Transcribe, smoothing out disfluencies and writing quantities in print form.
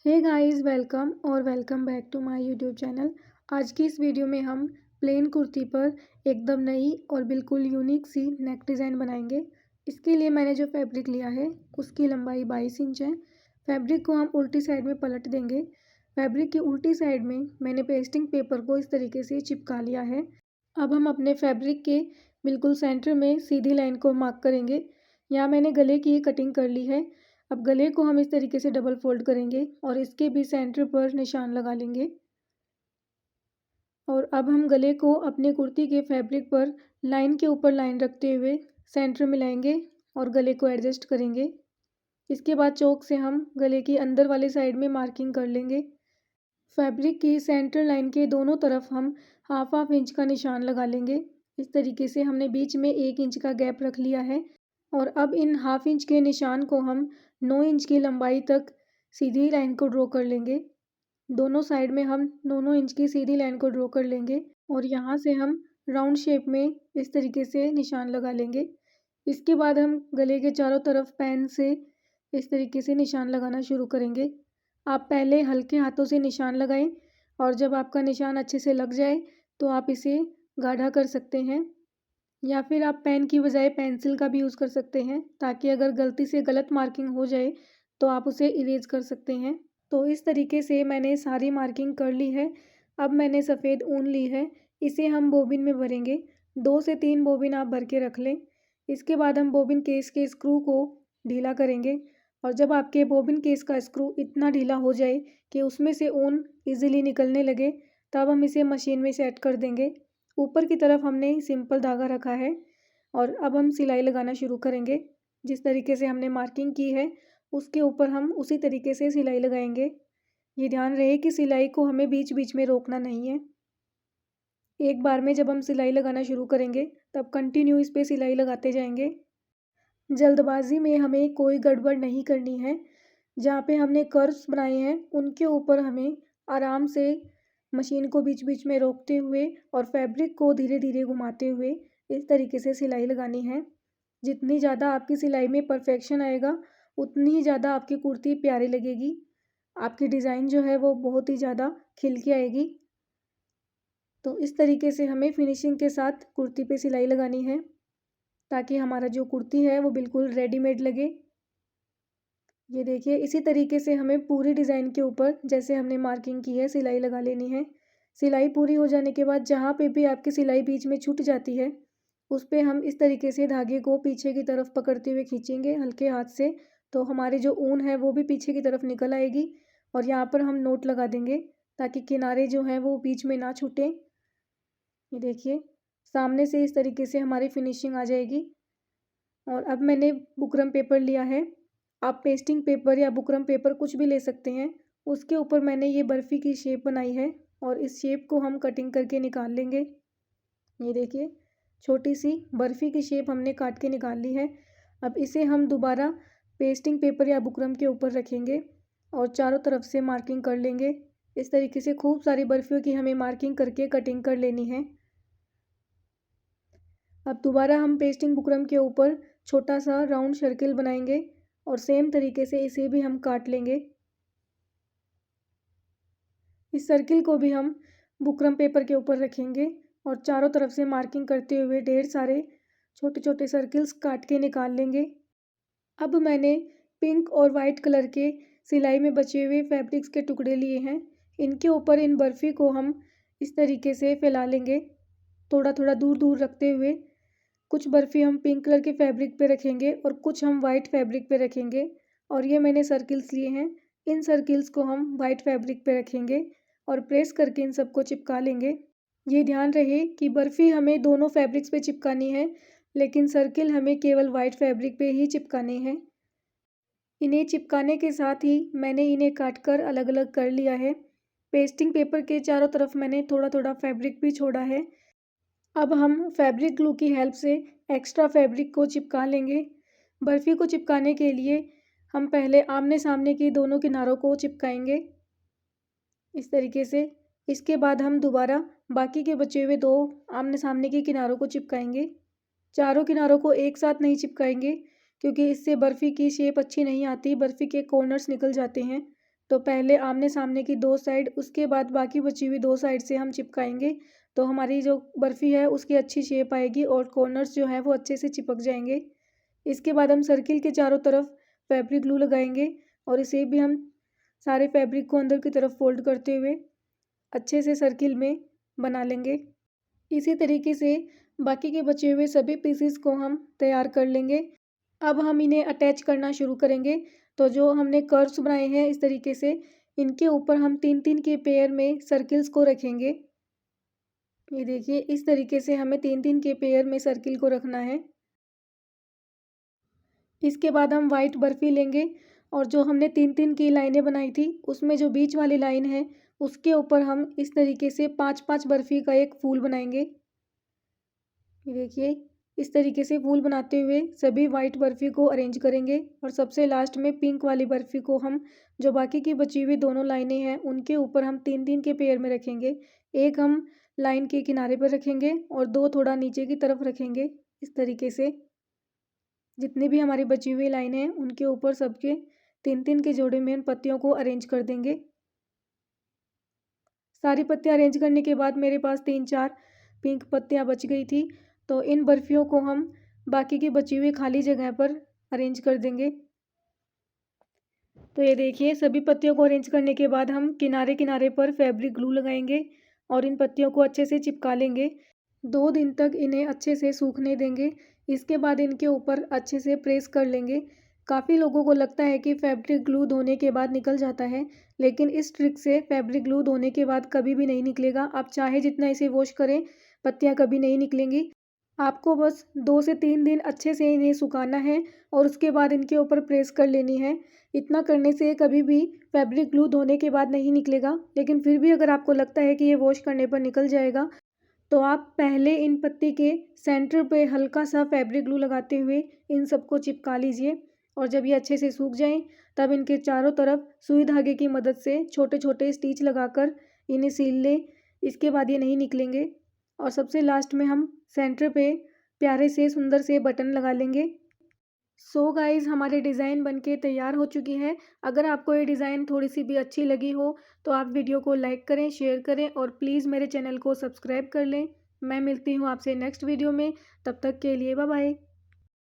हे guys, welcome और welcome back to my YouTube channel. आज की इस वीडियो में हम प्लेन कुर्ती पर एकदम नई और बिल्कुल यूनिक सी नेक डिज़ाइन बनाएंगे। इसके लिए मैंने जो फैब्रिक लिया है उसकी लंबाई 22 इंच है। फैब्रिक को हम उल्टी साइड में पलट देंगे। फैब्रिक की उल्टी साइड में मैंने पेस्टिंग पेपर को इस तरीके से चिपका लिया है। अब हम अपने फैब्रिक के बिल्कुल सेंटर में सीधी लाइन को मार्क करेंगे। यहाँ मैंने गले की कटिंग कर ली है। अब गले को हम इस तरीके से डबल फोल्ड करेंगे और इसके भी सेंटर पर निशान लगा लेंगे। और अब हम गले को अपने कुर्ती के फैब्रिक पर लाइन के ऊपर लाइन रखते हुए सेंटर मिलाएंगे और गले को एडजस्ट करेंगे। इसके बाद चौक से हम गले की अंदर वाली साइड में मार्किंग कर लेंगे। फैब्रिक की सेंटर लाइन के दोनों तरफ हम हाफ हाफ इंच का निशान लगा लेंगे। इस तरीके से हमने बीच में 1 इंच का गैप रख लिया है। और अब इन हाफ इंच के निशान को हम 9 इंच की लंबाई तक सीधी लाइन को ड्रॉ कर लेंगे। दोनों साइड में हम 9 इंच की सीधी लाइन को ड्रॉ कर लेंगे और यहाँ से हम राउंड शेप में इस तरीके से निशान लगा लेंगे। इसके बाद हम गले के चारों तरफ पेन से इस तरीके से निशान लगाना शुरू करेंगे। आप पहले हल्के हाथों से निशान लगाएं और जब आपका निशान अच्छे से लग जाए तो आप इसे गाढ़ा कर सकते हैं, या फिर आप पेन की बजाय पेंसिल का भी यूज़ कर सकते हैं, ताकि अगर गलती से गलत मार्किंग हो जाए तो आप उसे इरेज कर सकते हैं। तो इस तरीके से मैंने सारी मार्किंग कर ली है। अब मैंने सफ़ेद ऊन ली है, इसे हम बोबिन में भरेंगे। 2 से 3 बोबिन आप भर के रख लें। इसके बाद हम बोबिन केस के स्क्रू को ढीला करेंगे और जब आपके बोबिन केस का स्क्रू इतना ढीला हो जाए कि उसमें से ऊन ईज़िली निकलने लगे, तब हम इसे मशीन में सेट कर देंगे। ऊपर की तरफ हमने सिंपल धागा रखा है और अब हम सिलाई लगाना शुरू करेंगे। जिस तरीके से हमने मार्किंग की है उसके ऊपर हम उसी तरीके से सिलाई लगाएंगे। ये ध्यान रहे कि सिलाई को हमें बीच बीच में रोकना नहीं है। एक बार में जब हम सिलाई लगाना शुरू करेंगे तब कंटिन्यू इस पर सिलाई लगाते जाएंगे। जल्दबाजी में हमें कोई गड़बड़ नहीं करनी है। जहाँ पे हमने कर्व्स बनाए हैं उनके ऊपर हमें आराम से मशीन को बीच बीच में रोकते हुए और फैब्रिक को धीरे धीरे घुमाते हुए इस तरीके से सिलाई लगानी है। जितनी ज़्यादा आपकी सिलाई में परफेक्शन आएगा उतनी ही ज़्यादा आपकी कुर्ती प्यारी लगेगी। आपकी डिज़ाइन जो है वो बहुत ही ज़्यादा खिल के आएगी। तो इस तरीके से हमें फिनिशिंग के साथ कुर्ती पे सिलाई लगानी है ताकि हमारा जो कुर्ती है वो बिल्कुल रेडीमेड लगे। ये देखिए, इसी तरीके से हमें पूरी डिज़ाइन के ऊपर जैसे हमने मार्किंग की है सिलाई लगा लेनी है। सिलाई पूरी हो जाने के बाद जहाँ पे भी आपकी सिलाई बीच में छूट जाती है उस पे हम इस तरीके से धागे को पीछे की तरफ पकड़ते हुए खींचेंगे हल्के हाथ से, तो हमारी जो ऊन है वो भी पीछे की तरफ निकल आएगी। और यहाँ पर हम नोट लगा देंगे ताकि किनारे जो हैं वो बीच में ना छूटें। ये देखिए, सामने से इस तरीके से हमारी फिनिशिंग आ जाएगी। और अब मैंने बुकरम पेपर लिया है। आप पेस्टिंग पेपर या बुकरम पेपर कुछ भी ले सकते हैं। उसके ऊपर मैंने ये बर्फ़ी की शेप बनाई है और इस शेप को हम कटिंग करके निकाल लेंगे। ये देखिए, छोटी सी बर्फ़ी की शेप हमने काट के निकाल ली है। अब इसे हम दोबारा पेस्टिंग पेपर या बुकरम के ऊपर रखेंगे और चारों तरफ से मार्किंग कर लेंगे। इस तरीके से खूब सारी बर्फ़ियों की हमें मार्किंग करके कटिंग कर लेनी है। अब दोबारा हम पेस्टिंग बुकरम के ऊपर छोटा सा राउंड सर्किल बनाएंगे और सेम तरीके से इसे भी हम काट लेंगे। इस सर्किल को भी हम बुकरम पेपर के ऊपर रखेंगे और चारों तरफ से मार्किंग करते हुए ढेर सारे छोटे छोटे सर्किल्स काट के निकाल लेंगे। अब मैंने पिंक और वाइट कलर के सिलाई में बचे हुए फैब्रिक्स के टुकड़े लिए हैं। इनके ऊपर इन बर्फ़ी को हम इस तरीके से फैला लेंगे, थोड़ा थोड़ा दूर दूर रखते हुए। कुछ बर्फ़ी हम पिंक कलर के फैब्रिक पे रखेंगे और कुछ हम वाइट फैब्रिक पे रखेंगे। और ये मैंने सर्किल्स लिए हैं, इन सर्किल्स को हम वाइट फैब्रिक पे रखेंगे और प्रेस करके इन सबको चिपका लेंगे। ये ध्यान रहे कि बर्फ़ी हमें दोनों फैब्रिक्स पे चिपकानी है, लेकिन सर्किल हमें केवल वाइट फैब्रिक पे ही चिपकाने हैं। इन्हें चिपकाने के साथ ही मैंने इन्हें काट कर अलग अलग कर लिया है। पेस्टिंग पेपर के चारों तरफ मैंने थोड़ा थोड़ा फैब्रिक भी छोड़ा है। अब हम फैब्रिक ग्लू की हेल्प से एक्स्ट्रा फैब्रिक को चिपका लेंगे। बर्फ़ी को चिपकाने के लिए हम पहले आमने सामने के दोनों किनारों को चिपकाएंगे इस तरीके से। इसके बाद हम दोबारा बाकी के बचे हुए 2 आमने सामने के किनारों को चिपकाएंगे। चारों किनारों को एक साथ नहीं चिपकाएंगे क्योंकि इससे बर्फ़ी की शेप अच्छी नहीं आती, बर्फ़ी के कॉर्नर्स निकल जाते हैं। तो पहले आमने सामने की 2 साइड, उसके बाद बाकी बची हुई 2 साइड से हम चिपकाएंगे। तो हमारी जो बर्फ़ी है उसकी अच्छी शेप आएगी और कॉर्नर्स जो हैं वो अच्छे से चिपक जाएंगे। इसके बाद हम सर्किल के चारों तरफ फैब्रिक ग्लू लगाएंगे और इसे भी हम सारे फैब्रिक को अंदर की तरफ फोल्ड करते हुए अच्छे से सर्किल में बना लेंगे। इसी तरीके से बाकी के बचे हुए सभी पीसेस को हम तैयार कर लेंगे। अब हम इन्हें अटैच करना शुरू करेंगे। तो जो हमने कर्व्स बनाए हैं इस तरीके से, इनके ऊपर हम 3-3 के पेयर में सर्किल्स को रखेंगे। ये देखिए, इस तरीके से हमें 3-3 के पेयर में सर्किल को रखना है। इसके बाद हम वाइट बर्फ़ी लेंगे और जो हमने 3-3 की लाइनें बनाई थी उसमें जो बीच वाली लाइन है उसके ऊपर हम इस तरीके से 5-5 बर्फ़ी का एक फूल बनाएंगे। ये देखिए, इस तरीके से फूल बनाते हुए सभी वाइट बर्फ़ी को अरेंज करेंगे और सबसे लास्ट में पिंक वाली बर्फ़ी को हम जो बाकी की बची हुई दोनों लाइनें हैं उनके ऊपर हम 3-3 के पेयर में रखेंगे। एक हम लाइन के किनारे पर रखेंगे और 2 थोड़ा नीचे की तरफ रखेंगे। इस तरीके से जितनी भी हमारी बची हुई लाइनें हैं उनके ऊपर सबके 3-3 के जोड़े में इन पत्तियों को अरेंज कर देंगे। सारी पत्तियाँ अरेंज करने के बाद मेरे पास 3-4 पिंक पत्तियाँ बच गई थी। तो इन बर्फ़ियों को हम बाकी की बची हुई खाली जगह पर अरेंज कर देंगे। तो ये देखिए, सभी पत्तियों को अरेंज करने के बाद हम किनारे-किनारे पर फैब्रिक ग्लू लगाएंगे और इन पत्तियों को अच्छे से चिपका लेंगे। 2 दिन तक इन्हें अच्छे से सूखने देंगे। इसके बाद इनके ऊपर अच्छे से प्रेस कर लेंगे। काफ़ी लोगों को लगता है कि फैब्रिक ग्लू धोने के बाद निकल जाता है, लेकिन इस ट्रिक से फैब्रिक ग्लू धोने के बाद कभी भी नहीं निकलेगा। आप चाहे जितना इसे वॉश करें, पत्तियाँ कभी नहीं निकलेंगी। आपको बस 2 से 3 दिन अच्छे से इन्हें सुखाना है और उसके बाद इनके ऊपर प्रेस कर लेनी है। इतना करने से कभी भी फैब्रिक ग्लू धोने के बाद नहीं निकलेगा, लेकिन फिर भी अगर आपको लगता है कि ये वॉश करने पर निकल जाएगा, तो आप पहले इन पत्ती के सेंटर पे हल्का सा फैब्रिक ग्लू लगाते हुए इन सबको चिपका लीजिए और जब ये अच्छे से सूख जाएं तब इनके चारों तरफ सुई धागे की मदद से छोटे-छोटे स्टिच लगाकर इन्हें सील लें। इसके बाद ये नहीं निकलेंगे और सबसे लास्ट में हम सेंटर पे प्यारे से सुंदर से बटन लगा लेंगे। सो गाइज़, हमारे डिज़ाइन बनके तैयार हो चुकी है। अगर आपको ये डिज़ाइन थोड़ी-सी भी अच्छी लगी हो तो आप वीडियो को लाइक करें, शेयर करें और प्लीज़ मेरे चैनल को सब्सक्राइब कर लें। मैं मिलती हूँ आपसे नेक्स्ट वीडियो में, तब तक के लिए बाय बाय।